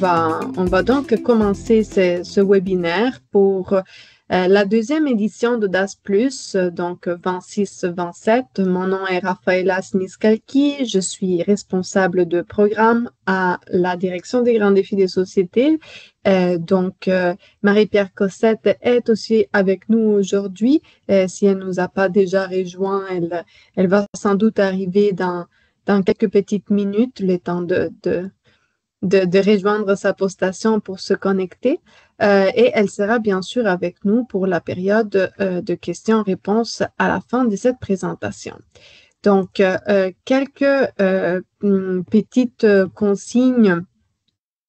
on va donc commencer ce webinaire pour la deuxième édition d'Audace Plus, donc 26-27. Mon nom est Rafaela Sniskalki, je suis responsable de programme à la direction des grands défis des sociétés. Marie-Pierre Cossette est aussi avec nous aujourd'hui. Si elle nous a pas déjà rejoint, elle va sans doute arriver dans quelques petites minutes, le temps de rejoindre sa postation pour se connecter. Et elle sera bien sûr avec nous pour la période de questions-réponses à la fin de cette présentation. Donc, quelques petites consignes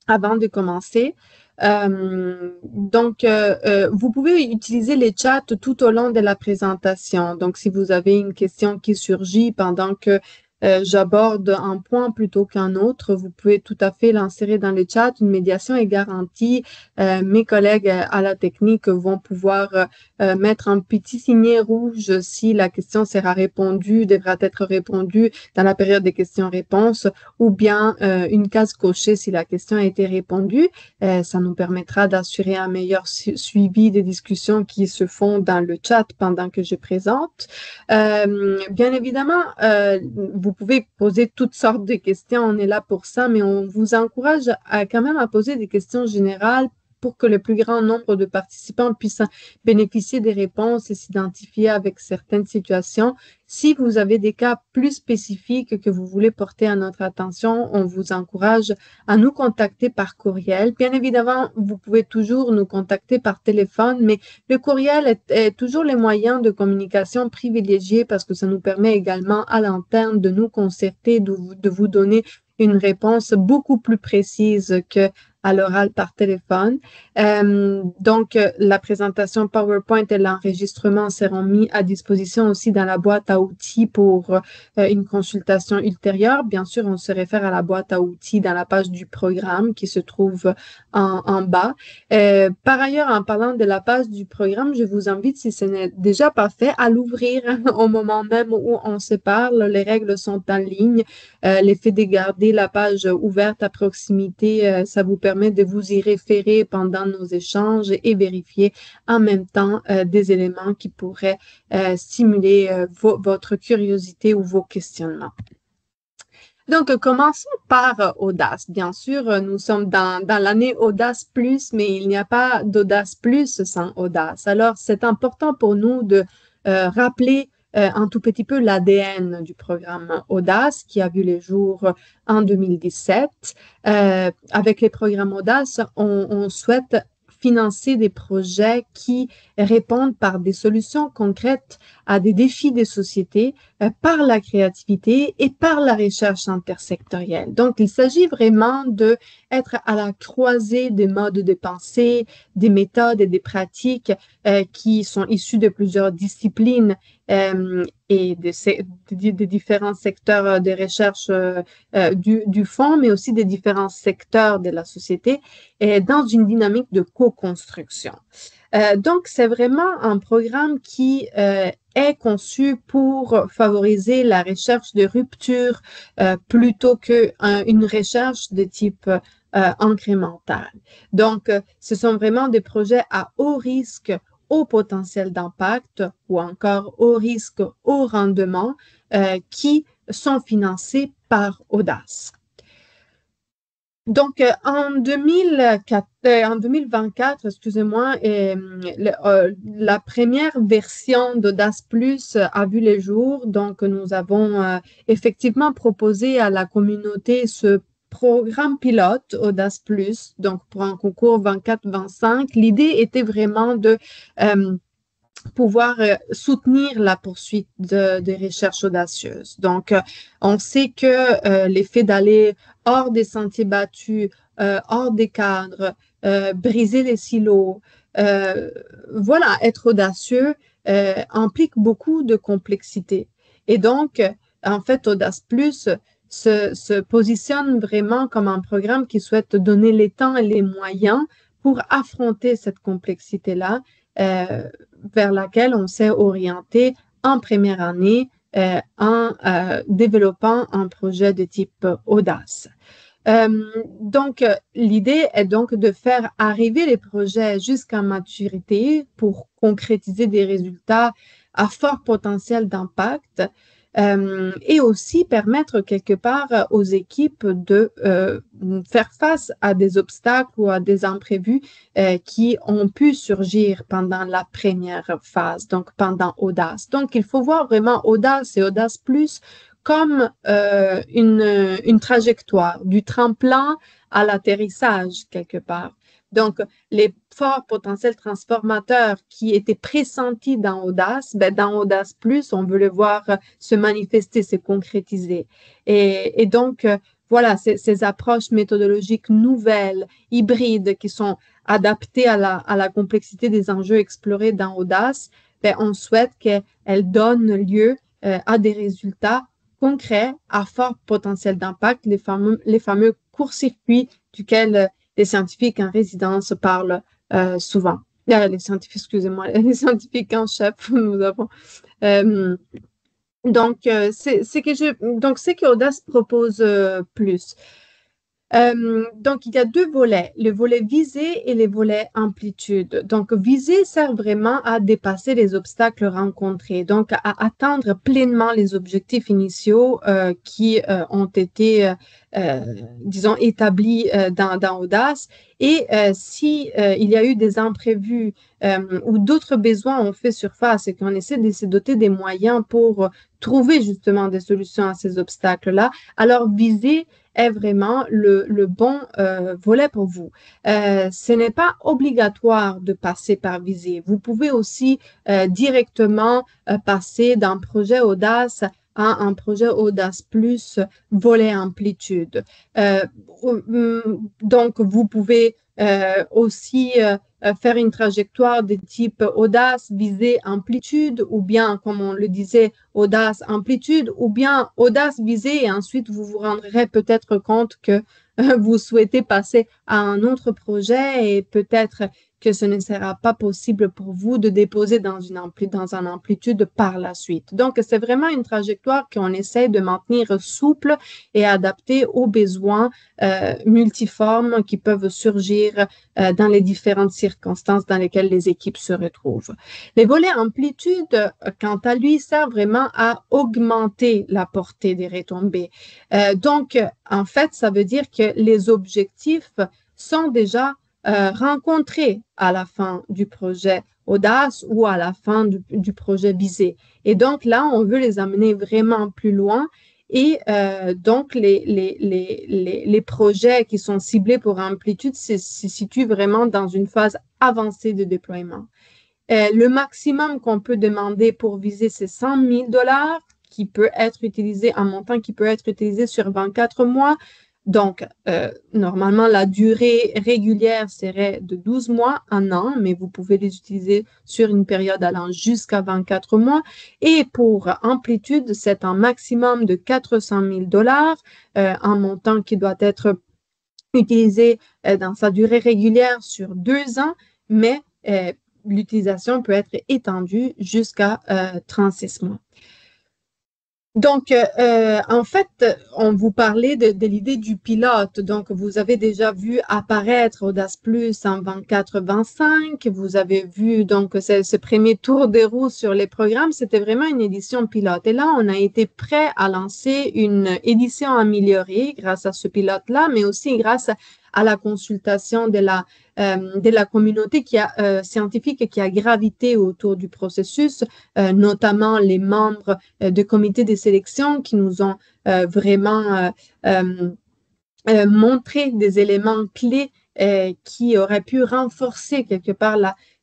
avant de commencer. Vous pouvez utiliser les chats tout au long de la présentation. Donc, si vous avez une question qui surgit pendant que j'aborde un point plutôt qu'un autre, vous pouvez tout à fait l'insérer dans le chat. Une médiation est garantie. Mes collègues à la technique vont pouvoir mettre un petit signet rouge si la question devra être répondue dans la période des questions-réponses, ou bien une case cochée si la question a été répondue. Ça nous permettra d'assurer un meilleur suivi des discussions qui se font dans le chat pendant que je présente. Bien évidemment, vous pouvez poser toutes sortes de questions, on est là pour ça, mais on vous encourage quand même à poser des questions générales pour que le plus grand nombre de participants puissent bénéficier des réponses et s'identifier avec certaines situations. Si vous avez des cas plus spécifiques que vous voulez porter à notre attention, on vous encourage à nous contacter par courriel. Bien évidemment, vous pouvez toujours nous contacter par téléphone, mais le courriel est toujours le moyen de communication privilégié parce que ça nous permet également à l'interne de nous concerter, de vous donner une réponse beaucoup plus précise que à l'oral par téléphone. La présentation PowerPoint et l'enregistrement seront mis à disposition aussi dans la boîte à outils pour une consultation ultérieure. Bien sûr, on se réfère à la boîte à outils dans la page du programme qui se trouve en bas. Par ailleurs, en parlant de la page du programme, je vous invite, si ce n'est déjà pas fait, à l'ouvrir au moment même où on se parle. Les règles sont en ligne. L'effet de garder la page ouverte à proximité, ça vous permet de vous y référer pendant nos échanges et vérifier en même temps des éléments qui pourraient stimuler votre curiosité ou vos questionnements. Donc, commençons par Audace. Bien sûr, nous sommes dans l'année Audace Plus, mais il n'y a pas d'Audace Plus sans Audace. Alors, c'est important pour nous de rappeler un tout petit peu l'ADN du programme Audace qui a vu les jours en 2017. Avec les programmes Audace, on souhaite financer des projets qui répondent par des solutions concrètes à des défis des sociétés par la créativité et par la recherche intersectorielle. Donc, il s'agit vraiment d'être à la croisée des modes de pensée, des méthodes et des pratiques qui sont issues de plusieurs disciplines et des différents secteurs de recherche du fonds, mais aussi des différents secteurs de la société, et dans une dynamique de co-construction. Donc, c'est vraiment un programme qui est conçu pour favoriser la recherche de rupture plutôt qu'une recherche de type incrémental. Donc, ce sont vraiment des projets à haut risque, haut potentiel d'impact ou encore haut risque, haut rendement qui sont financés par Audace. Donc, en 2024, excusez-moi, la première version d'Audace Plus a vu les jours. Donc, nous avons effectivement proposé à la communauté ce programme pilote Audace Plus, donc pour un concours 24-25. L'idée était vraiment de pouvoir soutenir la poursuite des recherches audacieuses. Donc, on sait que l'effet d'aller hors des sentiers battus, hors des cadres, briser les silos, être audacieux implique beaucoup de complexité. Et donc, en fait, Audace Plus se positionne vraiment comme un programme qui souhaite donner les temps et les moyens pour affronter cette complexité-là vers laquelle on s'est orienté en première année en développant un projet de type Audace. L'idée est donc de faire arriver les projets jusqu'à maturité pour concrétiser des résultats à fort potentiel d'impact et aussi permettre quelque part aux équipes de faire face à des obstacles ou à des imprévus qui ont pu surgir pendant la première phase, donc pendant Audace. Donc, il faut voir vraiment Audace et Audace Plus comme une trajectoire, du tremplin à l'atterrissage quelque part. Donc, les forts potentiels transformateurs qui étaient pressentis dans Audace, ben, dans Audace Plus, on veut le voir se manifester, se concrétiser. Et donc, voilà, ces approches méthodologiques nouvelles, hybrides, qui sont adaptées à la complexité des enjeux explorés dans Audace, ben, on souhaite qu'elles donnent lieu à des résultats concrets à fort potentiel d'impact, les fameux court-circuits duquel les scientifiques en résidence parlent souvent. Les scientifiques, excusez-moi, les scientifiques en chef, nous avons. Euh, c'est que Audace propose plus. Donc, il y a deux volets, le volet visée et le volet amplitude. Donc, visée sert vraiment à dépasser les obstacles rencontrés, donc à atteindre pleinement les objectifs initiaux qui ont été, disons, établis dans Audace. Et si il y a eu des imprévus ou d'autres besoins ont fait surface et qu'on essaie de se doter des moyens pour trouver justement des solutions à ces obstacles-là, alors viser est vraiment le bon volet pour vous. Ce n'est pas obligatoire de passer par Visée. Vous pouvez aussi directement passer d'un projet Audace à un projet Audace Plus volet amplitude. Donc, vous pouvez aussi faire une trajectoire de type audace, visée, amplitude, ou bien, comme on le disait, audace, amplitude, ou bien audace, visée, et ensuite vous vous rendrez peut-être compte que vous souhaitez passer à un autre projet et peut-être que ce ne sera pas possible pour vous de déposer dans un amplitude par la suite. Donc, c'est vraiment une trajectoire qu'on essaie de maintenir souple et adaptée aux besoins multiformes qui peuvent surgir dans les différentes circonstances dans lesquelles les équipes se retrouvent. Les volets amplitude, quant à lui, servent vraiment à augmenter la portée des retombées. Donc, en fait, ça veut dire que les objectifs sont déjà rencontrés à la fin du projet Audace ou à la fin du projet visé. Et donc là, on veut les amener vraiment plus loin. Et donc, les projets qui sont ciblés pour Amplitude se situent vraiment dans une phase avancée de déploiement. Le maximum qu'on peut demander pour viser, c'est 100 000 $, qui peut être utilisé, un montant qui peut être utilisé sur 24 mois. Donc, normalement, la durée régulière serait de 12 mois, un an, mais vous pouvez les utiliser sur une période allant jusqu'à 24 mois. Et pour amplitude, c'est un maximum de 400 000 $, un montant qui doit être utilisé dans sa durée régulière sur 2 ans, mais l'utilisation peut être étendue jusqu'à 36 mois. Donc, en fait, on vous parlait de l'idée du pilote. Donc, vous avez déjà vu apparaître Audace Plus en 24-25. Vous avez vu donc ce premier tour de roue sur les programmes. C'était vraiment une édition pilote. Et là, on a été prêt à lancer une édition améliorée grâce à ce pilote-là, mais aussi grâce à la consultation de la communauté scientifique qui a gravité autour du processus, notamment les membres du comité de sélection qui nous ont vraiment montré des éléments clés qui auraient pu renforcer quelque part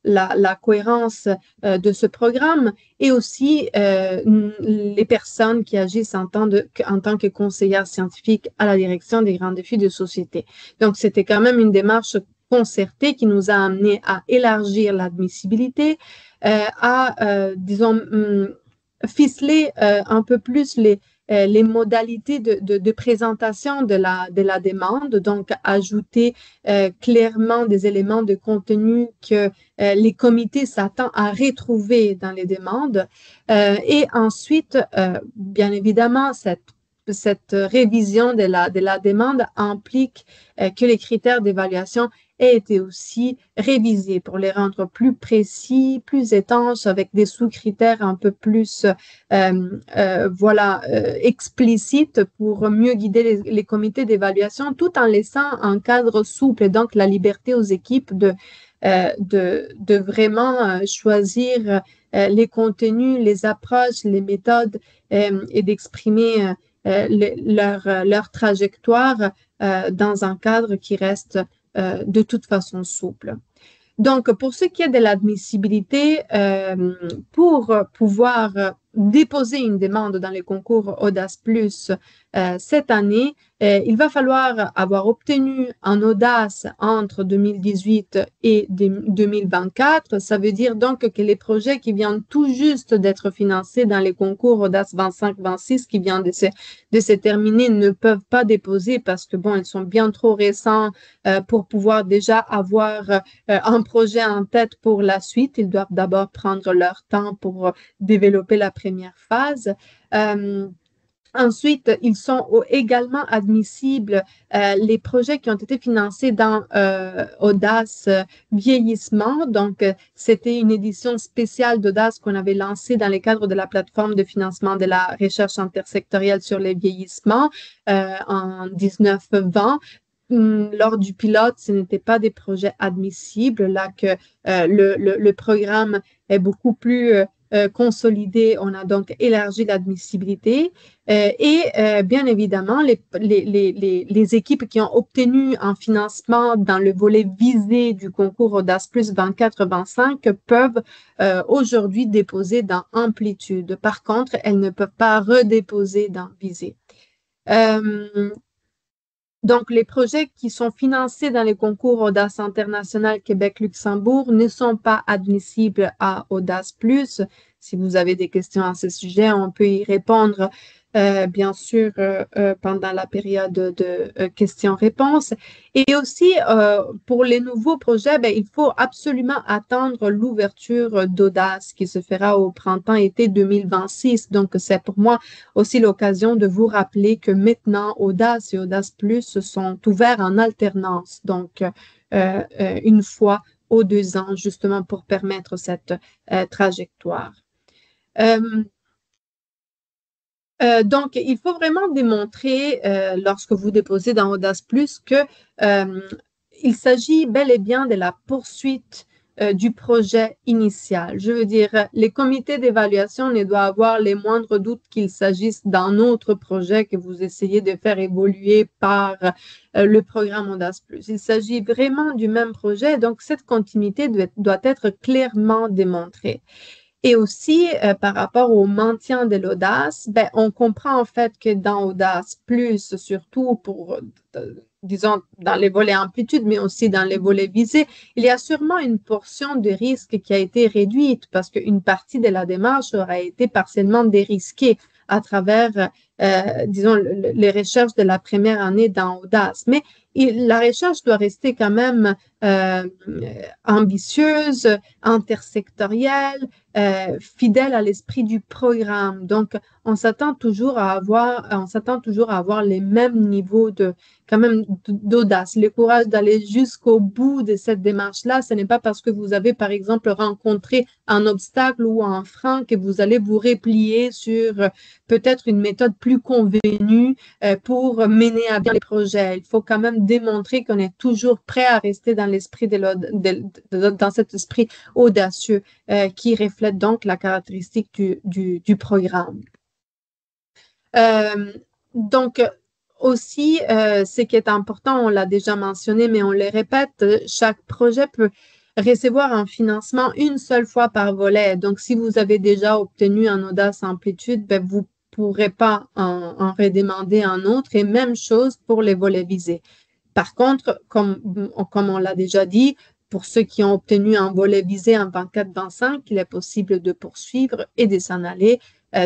la cohérence de ce programme et aussi les personnes qui agissent en tant que conseillères scientifiques à la direction des grands défis de société. Donc, c'était quand même une démarche concertée qui nous a amené à élargir l'admissibilité, disons, ficeler un peu plus les modalités de présentation de la demande, donc ajouter clairement des éléments de contenu que les comités s'attendent à retrouver dans les demandes. Et ensuite, bien évidemment, cette cette révision de la demande implique que les critères d'évaluation aient été aussi révisés pour les rendre plus précis, plus étanches, avec des sous-critères un peu plus explicites pour mieux guider les comités d'évaluation, tout en laissant un cadre souple et donc la liberté aux équipes de vraiment choisir les contenus, les approches, les méthodes et d'exprimer leur trajectoire dans un cadre qui reste de toute façon souple. Donc, pour ce qui est de l'admissibilité, pour pouvoir déposer une demande dans les concours Audace Plus cette année, il va falloir avoir obtenu un Audace entre 2018 et 2024. Ça veut dire donc que les projets qui viennent tout juste d'être financés dans les concours Audace 25-26 qui viennent de se terminer ne peuvent pas déposer parce que, bon, ils sont bien trop récents pour pouvoir déjà avoir un projet en tête pour la suite. Ils doivent d'abord prendre leur temps pour développer la première phase. Ensuite, ils sont également admissibles les projets qui ont été financés dans Audace Vieillissement. Donc, c'était une édition spéciale d'Audace qu'on avait lancée dans le cadre de la plateforme de financement de la recherche intersectorielle sur les vieillissements en 19-20. Lors du pilote, ce n'étaient pas des projets admissibles, là que le programme est beaucoup plus consolidé. On a donc élargi l'admissibilité bien évidemment, les équipes qui ont obtenu un financement dans le volet visé du concours Audace Plus 24-25 peuvent aujourd'hui déposer dans Amplitude. Par contre, elles ne peuvent pas redéposer dans visé. Donc, les projets qui sont financés dans les concours Audace International Québec-Luxembourg ne sont pas admissibles à Audace Plus. Si vous avez des questions à ce sujet, on peut y répondre, bien sûr, pendant la période de questions-réponses. Et aussi, pour les nouveaux projets, ben, il faut absolument attendre l'ouverture d'Audace qui se fera au printemps-été 2026. Donc, c'est pour moi aussi l'occasion de vous rappeler que maintenant, Audace et Audace Plus sont ouverts en alternance. Donc, une fois aux 2 ans, justement pour permettre cette trajectoire. Donc, il faut vraiment démontrer, lorsque vous déposez dans Audace Plus, que il s'agit bel et bien de la poursuite du projet initial. Je veux dire, les comités d'évaluation ne doivent avoir les moindres doutes qu'il s'agisse d'un autre projet que vous essayez de faire évoluer par le programme Audace Plus. Il s'agit vraiment du même projet, donc cette continuité doit être clairement démontrée. Et aussi, par rapport au maintien de l'audace, ben, on comprend en fait que dans Audace Plus, surtout pour, disons, dans les volets amplitude, mais aussi dans les volets visés, il y a sûrement une portion de risque qui a été réduite parce qu'une partie de la démarche aura été partiellement dérisquée à travers, disons, les recherches de la première année dans Audace. Mais la recherche doit rester quand même ambitieuse, intersectorielle, fidèle à l'esprit du programme. Donc, on s'attend toujours à avoir les mêmes niveaux quand même d'audace, le courage d'aller jusqu'au bout de cette démarche-là. Ce n'est pas parce que vous avez, par exemple, rencontré un obstacle ou un frein que vous allez vous replier sur peut-être une méthode plus convenue pour mener à bien les projets. Il faut quand même démontrer qu'on est toujours prêt à rester dans l'esprit dans cet esprit audacieux qui reflète donc la caractéristique du programme. Donc, aussi, ce qui est important, on l'a déjà mentionné, mais on le répète, chaque projet peut recevoir un financement une seule fois par volet. Donc, si vous avez déjà obtenu un Audace Amplitude, ben, vous ne pourrez pas en redemander un autre. Et même chose pour les volets visés. Par contre, comme on l'a déjà dit, pour ceux qui ont obtenu un volet visé en 24-25, il est possible de poursuivre et de s'en aller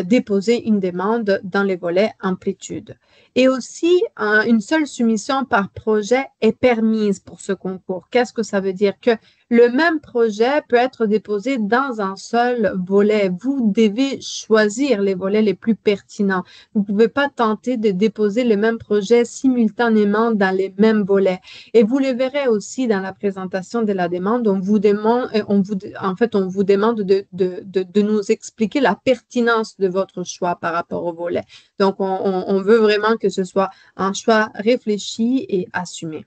déposer une demande dans les volets amplitude. Et aussi, une seule soumission par projet est permise pour ce concours. Qu'est-ce que ça veut dire? Que le même projet peut être déposé dans un seul volet. Vous devez choisir les volets les plus pertinents. Vous ne pouvez pas tenter de déposer le même projet simultanément dans les mêmes volets. Et vous le verrez aussi dans la présentation de la demande. On vous demande, on vous demande de nous expliquer la pertinence de votre choix par rapport au volet. Donc, on veut vraiment que ce soit un choix réfléchi et assumé.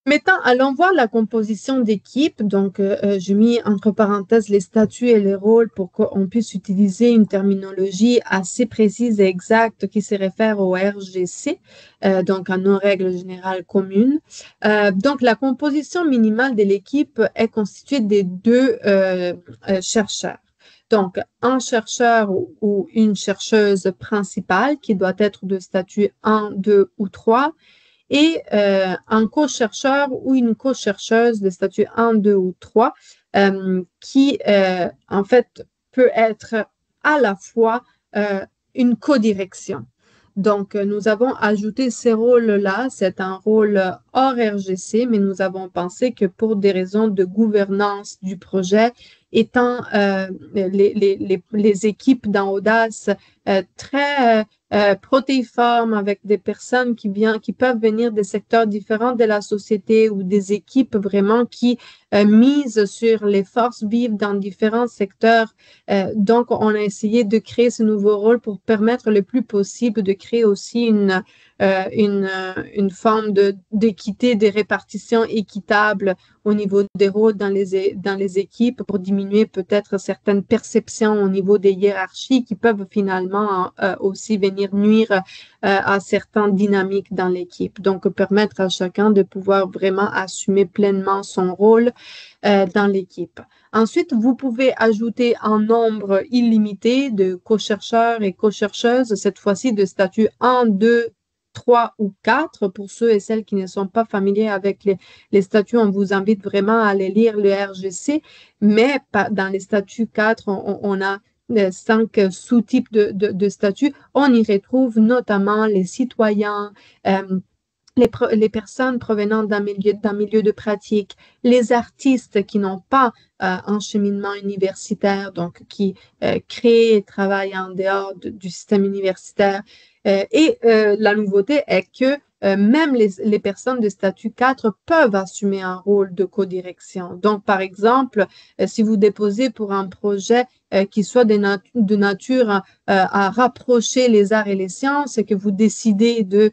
Maintenant, allons voir la composition d'équipe. Donc, j'ai mis entre parenthèses les statuts et les rôles pour qu'on puisse utiliser une terminologie assez précise et exacte qui se réfère au RGC, donc à nos règles générales communes. Donc, la composition minimale de l'équipe est constituée des deux chercheurs. Donc, un chercheur ou une chercheuse principale qui doit être de statut 1, 2 ou 3 et un co-chercheur ou une co-chercheuse de statut 1, 2 ou 3 qui, en fait, peut être à la fois une codirection. Donc, nous avons ajouté ces rôles-là. C'est un rôle hors RGC, mais nous avons pensé que pour des raisons de gouvernance du projet, étant les équipes dans Audace très protéiformes avec des personnes qui peuvent venir des secteurs différents de la société ou des équipes vraiment qui misent sur les forces vives dans différents secteurs. Donc, on a essayé de créer ce nouveau rôle pour permettre le plus possible de créer aussi une forme d'équité, de répartition équitable au niveau des rôles dans les équipes pour diminuer peut-être certaines perceptions au niveau des hiérarchies qui peuvent finalement aussi venir nuire à certaines dynamiques dans l'équipe. Donc, permettre à chacun de pouvoir vraiment assumer pleinement son rôle dans l'équipe. Ensuite, vous pouvez ajouter un nombre illimité de co-chercheurs et co-chercheuses, cette fois-ci de statut 1, 2, 3 ou 4. Pour ceux et celles qui ne sont pas familiers avec les statuts, on vous invite vraiment à aller lire le RGC, mais dans les statuts 4, on a 5 sous-types de statuts. On y retrouve notamment les citoyens, les personnes provenant d'un milieu de pratique, les artistes qui n'ont pas un cheminement universitaire, donc qui créent et travaillent en dehors du système universitaire. Et la nouveauté est que même les personnes de statut 4 peuvent assumer un rôle de codirection. Donc, par exemple, si vous déposez pour un projet qui soit de nature à rapprocher les arts et les sciences et que vous décidez de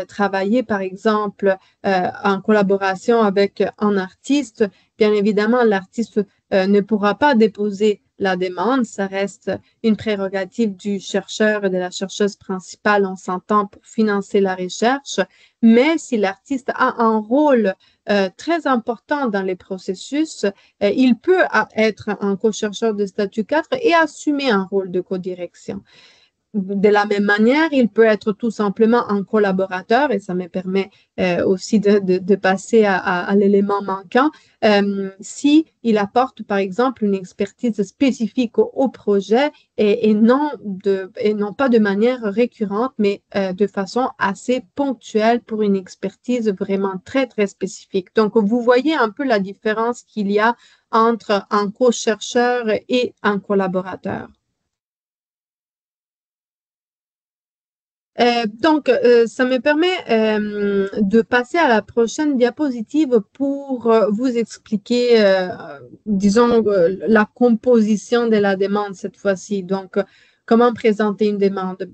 travailler, par exemple, en collaboration avec un artiste, bien évidemment, l'artiste ne pourra pas déposer la demande. Ça reste une prérogative du chercheur et de la chercheuse principale, on s'entend, pour financer la recherche. Mais si l'artiste a un rôle très important dans les processus, il peut être un co-chercheur de statut 4 et assumer un rôle de codirection. De la même manière, il peut être tout simplement un collaborateur, et ça me permet aussi de passer à l'élément manquant, si il apporte par exemple une expertise spécifique au projet et non pas de manière récurrente, mais de façon assez ponctuelle pour une expertise vraiment très, très spécifique. Donc, vous voyez un peu la différence qu'il y a entre un co-chercheur et un collaborateur. Ça me permet de passer à la prochaine diapositive pour vous expliquer, disons, la composition de la demande cette fois-ci. Donc, comment présenter une demande?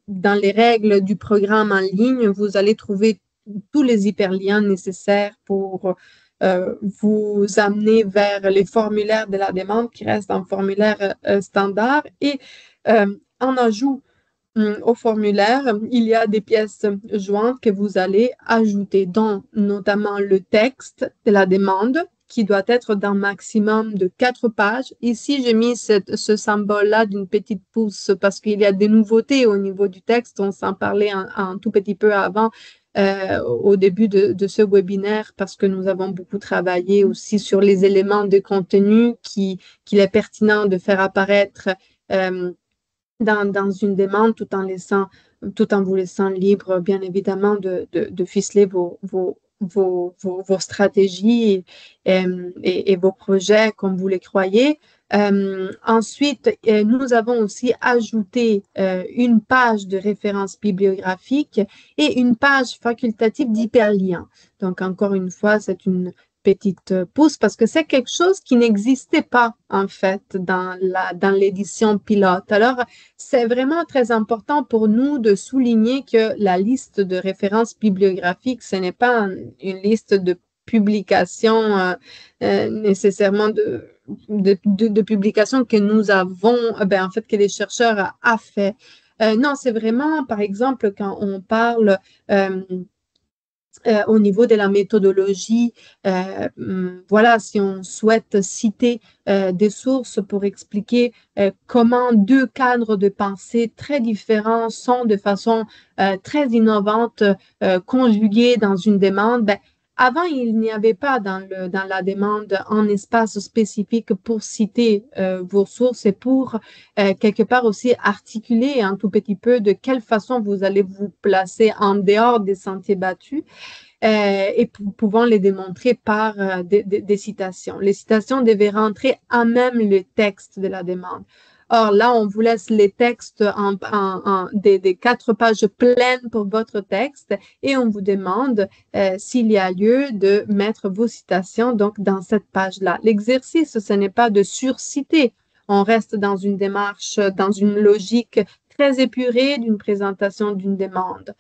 Dans les règles du programme en ligne, vous allez trouver tous les hyperliens nécessaires pour vous amener vers les formulaires de la demande qui reste un formulaire standard et en ajout au formulaire, il y a des pièces jointes que vous allez ajouter, dont notamment le texte de la demande qui doit être d'un maximum de 4 pages. Ici, j'ai mis ce symbole-là d'une petite pouce parce qu'il y a des nouveautés au niveau du texte. On s'en parlait un tout petit peu avant. au début de ce webinaire parce que nous avons beaucoup travaillé aussi sur les éléments de contenu qu'il est pertinent de faire apparaître dans une demande tout en vous laissant libre, bien évidemment, de ficeler vos stratégies et vos projets comme vous les croyez. Ensuite, nous avons aussi ajouté une page de référence bibliographique et une page facultative d'hyperlien. Donc, encore une fois, c'est une petite pouce parce que c'est quelque chose qui n'existait pas en fait dans l'édition pilote. Alors, c'est vraiment très important pour nous de souligner que la liste de références bibliographiques, ce n'est pas une liste de publications nécessairement de publications que nous avons, en fait, que les chercheurs a fait. Non, c'est vraiment, par exemple, quand on parle au niveau de la méthodologie, voilà, si on souhaite citer des sources pour expliquer comment deux cadres de pensée très différents sont de façon très innovante conjugués dans une demande, avant, il n'y avait pas dans la demande un espace spécifique pour citer vos sources et pour quelque part aussi articuler un tout petit peu de quelle façon vous allez vous placer en dehors des sentiers battus et pouvant les démontrer par des citations. Les citations devaient rentrer en même le texte de la demande. Or, là, on vous laisse les textes des 4 pages pleines pour votre texte et on vous demande s'il y a lieu de mettre vos citations donc dans cette page-là. L'exercice, ce n'est pas de surciter. On reste dans une démarche, dans une logique très épurée d'une présentation d'une demande.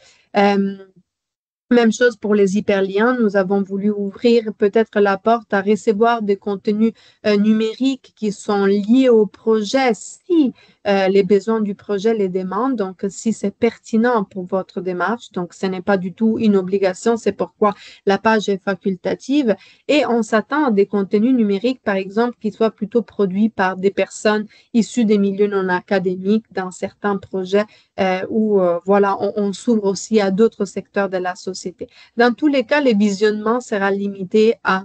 Même chose pour les hyperliens. Nous avons voulu ouvrir peut-être la porte à recevoir des contenus numériques qui sont liés au projet si les besoins du projet les demandent. Donc, si c'est pertinent pour votre démarche, donc ce n'est pas du tout une obligation. C'est pourquoi la page est facultative. Et on s'attend à des contenus numériques, par exemple, qui soient plutôt produits par des personnes issues des milieux non académiques dans certains projets où voilà, on s'ouvre aussi à d'autres secteurs de la société. Dans tous les cas, le visionnement sera limité à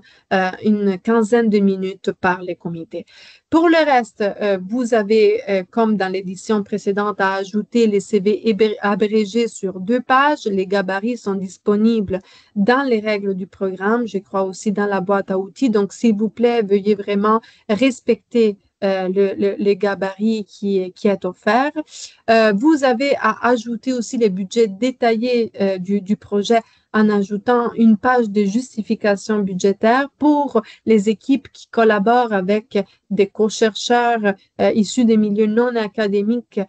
une quinzaine de minutes par les comités. Pour le reste, vous avez, comme dans l'édition précédente, à ajouter les CV abrégés sur 2 pages. Les gabarits sont disponibles dans les règles du programme, je crois aussi dans la boîte à outils. Donc, s'il vous plaît, veuillez vraiment respecter les gabarits qui est offert. Vous avez à ajouter aussi les budgets détaillés du projet en ajoutant une page de justification budgétaire pour les équipes qui collaborent avec des co-chercheurs issus des milieux non académiques.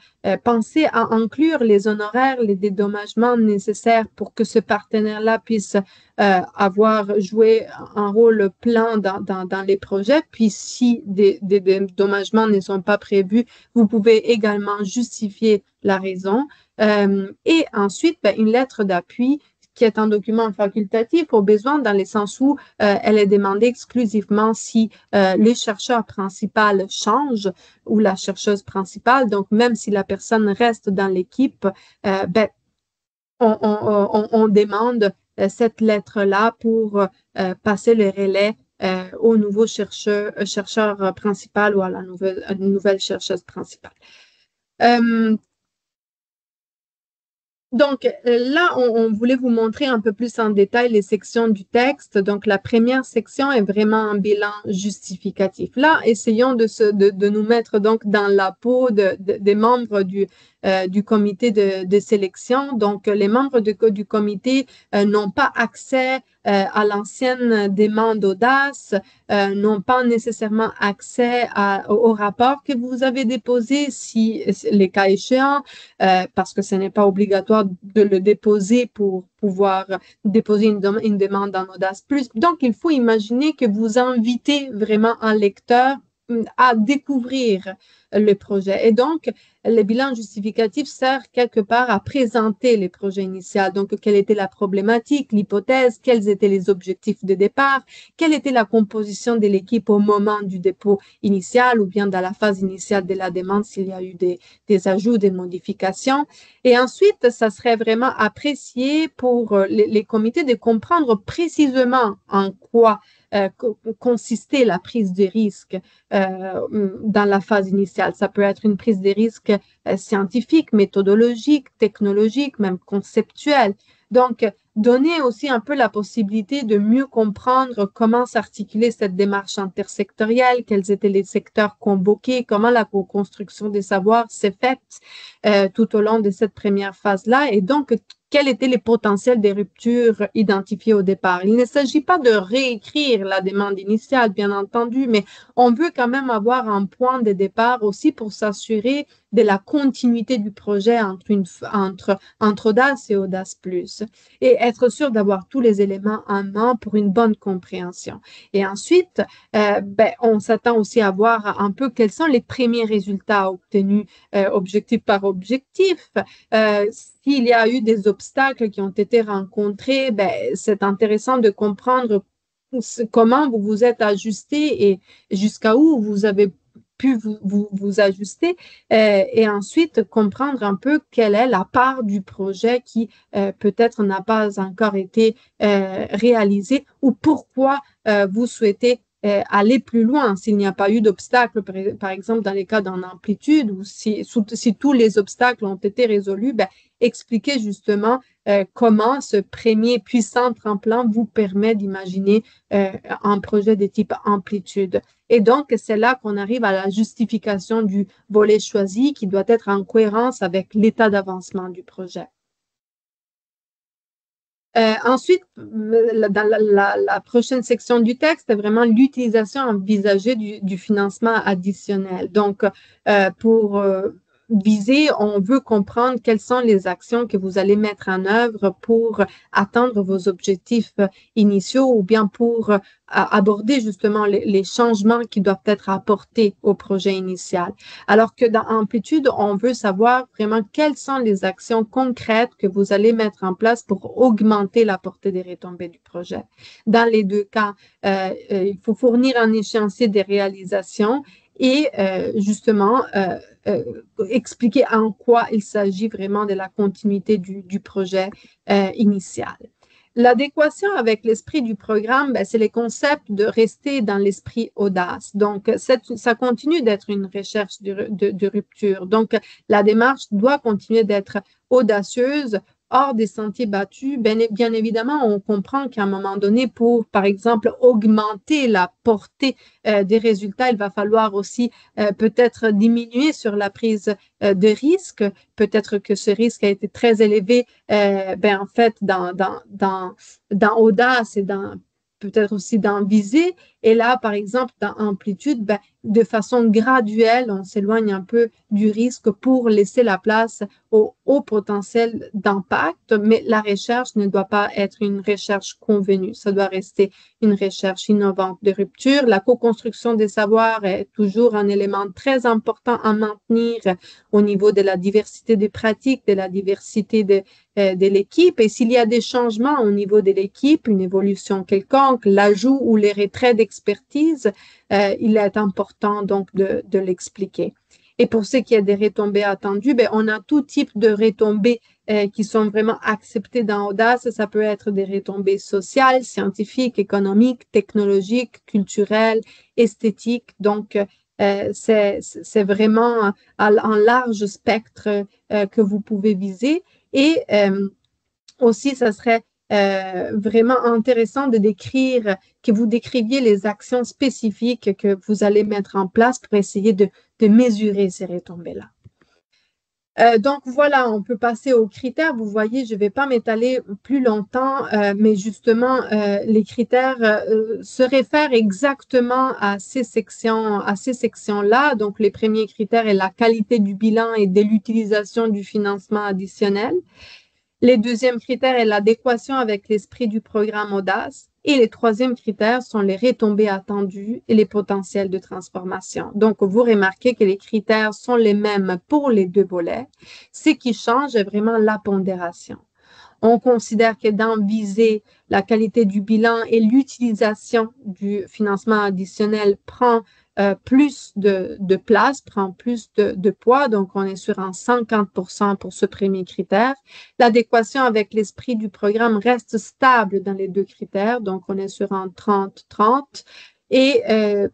Pensez à inclure les honoraires, les dédommagements nécessaires pour que ce partenaire-là puisse avoir joué un rôle plein dans les projets. Puis si des dédommagements ne sont pas prévus, vous pouvez également justifier la raison. Et ensuite, une lettre d'appui qui est un document facultatif au besoin dans le sens où elle est demandée exclusivement si le chercheur principal change ou la chercheuse principale. Donc, même si la personne reste dans l'équipe, on demande cette lettre-là pour passer le relais au nouveau chercheur principal ou à la nouvelle chercheuse principale. Donc là, on voulait vous montrer un peu plus en détail les sections du texte. Donc la première section est vraiment un bilan justificatif. Là, essayons de nous mettre donc dans la peau des membres du comité de sélection. Donc les membres du comité n'ont pas accès à l'ancienne demande audace, n'ont pas nécessairement accès au rapport que vous avez déposé si les cas échéants, parce que ce n'est pas obligatoire de le déposer pour pouvoir déposer une demande en audace plus. Donc, il faut imaginer que vous invitez vraiment un lecteur à découvrir le projet. Et donc, le bilan justificatif sert quelque part à présenter les projets initiaux. Donc, quelle était la problématique, l'hypothèse, quels étaient les objectifs de départ, quelle était la composition de l'équipe au moment du dépôt initial ou bien dans la phase initiale de la demande s'il y a eu des ajouts, des modifications. Et ensuite, ça serait vraiment apprécié pour les comités de comprendre précisément en quoi consistait la prise de risque dans la phase initiale. Ça peut être une prise de risque scientifique, méthodologique, technologique, même conceptuelle. Donc, donner aussi un peu la possibilité de mieux comprendre comment s'articuler cette démarche intersectorielle, quels étaient les secteurs convoqués, comment la co-construction des savoirs s'est faite tout au long de cette première phase-là, et donc quels étaient les potentiels des ruptures identifiées au départ. Il ne s'agit pas de réécrire la demande initiale, bien entendu, mais on veut quand même avoir un point de départ aussi pour s'assurer de la continuité du projet entre Audace et Audace Plus et être sûr d'avoir tous les éléments en main pour une bonne compréhension. Et ensuite, on s'attend aussi à voir un peu quels sont les premiers résultats obtenus objectif par objectif. S'il y a eu des obstacles qui ont été rencontrés, c'est intéressant de comprendre comment vous vous êtes ajusté et jusqu'à où vous avez pu vous ajuster et ensuite comprendre un peu quelle est la part du projet qui peut-être n'a pas encore été réalisée ou pourquoi vous souhaitez aller plus loin s'il n'y a pas eu d'obstacles, par exemple dans les cas d'une amplitude ou si tous les obstacles ont été résolus, expliquer justement comment ce premier puissant tremplin vous permet d'imaginer un projet de type amplitude. Et donc, c'est là qu'on arrive à la justification du volet choisi qui doit être en cohérence avec l'état d'avancement du projet. Ensuite, dans la prochaine section du texte, c'est vraiment l'utilisation envisagée du financement additionnel. Donc, pour viser, on veut comprendre quelles sont les actions que vous allez mettre en œuvre pour atteindre vos objectifs initiaux ou bien pour aborder justement les changements qui doivent être apportés au projet initial. Alors que dans Amplitude, on veut savoir vraiment quelles sont les actions concrètes que vous allez mettre en place pour augmenter la portée des retombées du projet. Dans les deux cas, il faut fournir un échéancier des réalisations et justement expliquer en quoi il s'agit vraiment de la continuité du projet initial. L'adéquation avec l'esprit du programme, c'est le concept de rester dans l'esprit audace. Donc, ça continue d'être une recherche de rupture. Donc, la démarche doit continuer d'être audacieuse, hors des sentiers battus. Bien évidemment, on comprend qu'à un moment donné, pour, par exemple, augmenter la portée des résultats, il va falloir aussi peut-être diminuer sur la prise de risque. Peut-être que ce risque a été très élevé, en fait, dans Audace et peut-être aussi dans Visée. Et là, par exemple, dans Amplitude, de façon graduelle, on s'éloigne un peu du risque pour laisser la place au potentiel d'impact, mais la recherche ne doit pas être une recherche convenue. Ça doit rester une recherche innovante de rupture. La co-construction des savoirs est toujours un élément très important à maintenir au niveau de la diversité des pratiques, de la diversité de l'équipe. Et s'il y a des changements au niveau de l'équipe, une évolution quelconque, l'ajout ou les retraits d'expertise, il est important donc de l'expliquer. Et pour ce qui est des retombées attendues, on a tout type de retombées qui sont vraiment acceptées dans Audace. Ça peut être des retombées sociales, scientifiques, économiques, technologiques, culturelles, esthétiques. Donc, c'est vraiment un large spectre que vous pouvez viser. Et aussi, ça serait vraiment intéressant que vous décriviez les actions spécifiques que vous allez mettre en place pour essayer de mesurer ces retombées-là. Donc voilà, on peut passer aux critères. Vous voyez, je ne vais pas m'étaler plus longtemps, mais justement, les critères se réfèrent exactement à ces sections-là. Donc les premiers critères est la qualité du bilan et de l'utilisation du financement additionnel. Les deuxièmes critères est l'adéquation avec l'esprit du programme Audace. Et les troisièmes critères sont les retombées attendues et les potentiels de transformation. Donc, vous remarquez que les critères sont les mêmes pour les deux volets. Ce qui change est vraiment la pondération. On considère que dans viser la qualité du bilan et l'utilisation du financement additionnel prend plus de place, prend plus de poids. Donc, on est sur un 50% pour ce premier critère. L'adéquation avec l'esprit du programme reste stable dans les deux critères. Donc, on est sur un 30-30. Et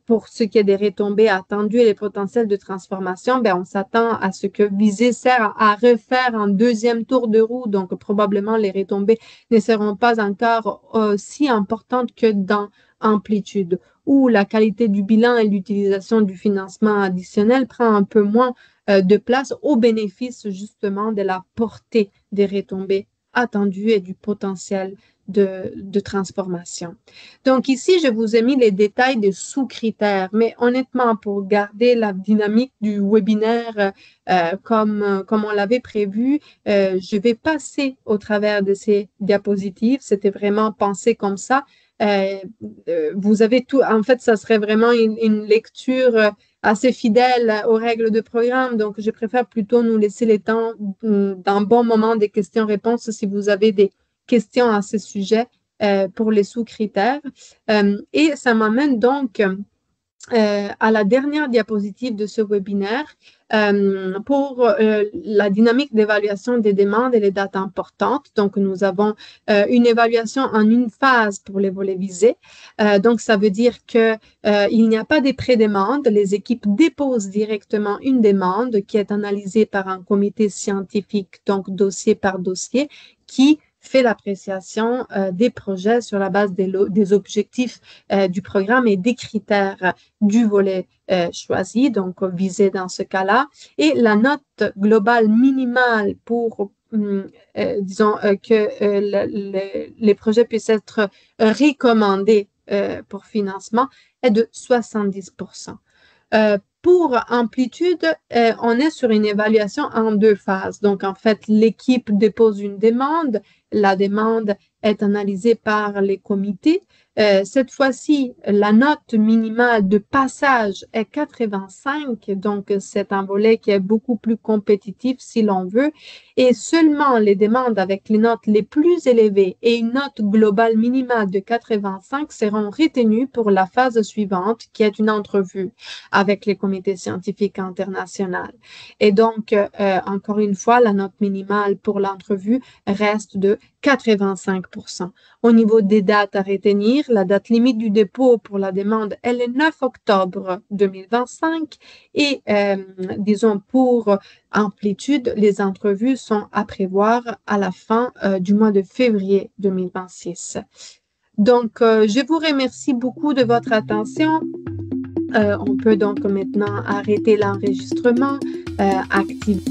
pour ce qui est des retombées attendues et les potentiels de transformation, ben, on s'attend à ce que Visée sert à refaire un deuxième tour de roue. Donc, probablement, les retombées ne seront pas encore aussi importantes que dans Amplitude, où la qualité du bilan et l'utilisation du financement additionnel prend un peu moins de place au bénéfice justement de la portée des retombées attendues et du potentiel de transformation. Donc ici, je vous ai mis les détails des sous-critères, mais honnêtement, pour garder la dynamique du webinaire comme on l'avait prévu, je vais passer au travers de ces diapositives. C'était vraiment pensé comme ça. Vous avez tout, en fait, ça serait vraiment une lecture assez fidèle aux règles de programme. Donc, je préfère plutôt nous laisser le temps d'un bon moment des questions-réponses si vous avez des questions à ce sujet pour les sous-critères. Et ça m'amène donc à la dernière diapositive de ce webinaire pour la dynamique d'évaluation des demandes et les dates importantes. Donc, nous avons une évaluation en une phase pour les volets visés. Donc, ça veut dire qu'il n'y a pas de pré-demande. Les équipes déposent directement une demande qui est analysée par un comité scientifique, donc dossier par dossier, qui fait l'appréciation des projets sur la base des objectifs du programme et des critères du volet choisi, donc visé dans ce cas-là. Et la note globale minimale pour disons que les projets puissent être recommandés pour financement est de 70%. Pour Amplitude, on est sur une évaluation en deux phases. Donc, en fait, l'équipe dépose une demande. La demande est analysée par les comités. Cette fois-ci, la note minimale de passage est 85, donc c'est un volet qui est beaucoup plus compétitif si l'on veut, et seulement les demandes avec les notes les plus élevées et une note globale minimale de 85 seront retenues pour la phase suivante, qui est une entrevue avec les comités scientifiques internationaux. Et donc, encore une fois, la note minimale pour l'entrevue reste de 85%. Au niveau des dates à retenir, la date limite du dépôt pour la demande est le 9 octobre 2025 et disons pour Amplitude, les entrevues sont à prévoir à la fin du mois de février 2026. Donc, je vous remercie beaucoup de votre attention. On peut donc maintenant arrêter l'enregistrement, activer